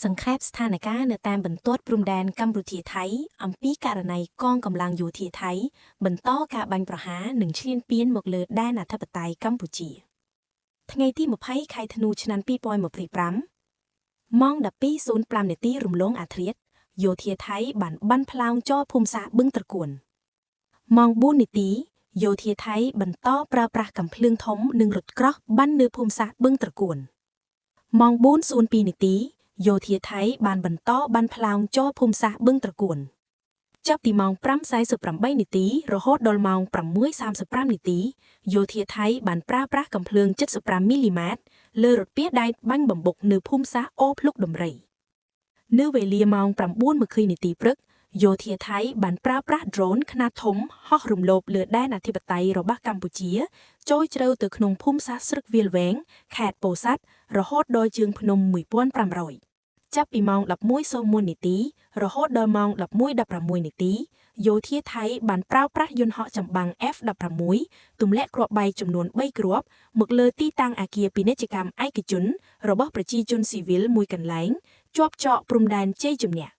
សង្ខេបស្ថានភាពនៅតាមបន្ទាត់ព្រំដែនកម្ពុជាថៃអំពីករណីកងកម្លាំងយោធាថៃបន្តការបាញ់ប្រហារនិងឈ្លានពានមកលើដែនអធិបតេយ្យកម្ពុជាថ្ងៃទី20ខែធ្នូឆ្នាំ2025ម៉ោង 12:05 នាទីរំលងអាធ្រាត្រយោធាថៃបានបាញ់ផ្លោងចោលភូមិសាស្ត្របឹងត្រកួនម៉ោង 4 នាទីយោធាថៃបន្តប្រើប្រាស់កាំភ្លើងធំនិងរថក្រោះបាញ់នៅភូមិសាស្ត្របឹងត្រកួនម៉ោង 4:02 នាទីយោធាថៃបានបន្តបាញ់ផ្លោងចូលភូមិសាស្ត្របឹងត្រកួនចាប់ពីម៉ោង 5:48 នាទីរហូតដល់ម៉ោង 6:35 នាទីយោធាថៃបានប្រើប្រាស់កាំភ្លើង 75 មីលីម៉ែត្រលើរថពាសដែកបាញ់បំបុកនៅភូមិសាស្ត្រអូភ្លុកដំរីនៅវេលាម៉ោង 9:20 នាទីព្រឹកយោធាថៃបានប្រើប្រាស់ drone ខ្នាតធំហោះរំលោភលើដែនអធិបតេយ្យរបស់កម្ពុជាចូលជ្រៅទៅក្នុងភូមិសាស្ត្រស្រឹកវាលវែងខេត្តពោធិ៍សាត់រហូតដល់ជើងភ្នំ 1500 ចាប់ពីម៉ោង 11:01 នាទីរហូតដល់ម៉ោង 11:16 នាទីយោធាថៃបានប្រើប្រាស់យន្តហោះចម្បាំង F-16 ទម្លាក់គ្រាប់បែកចំនួន3គ្រាប់មកលើទីតាំងអគារពាណិជ្ជកម្មឯកជនរបស់ប្រជាជនស៊ីវិលមួយកន្លែងជាប់ច្រកព្រំដែនជ័យជំនះ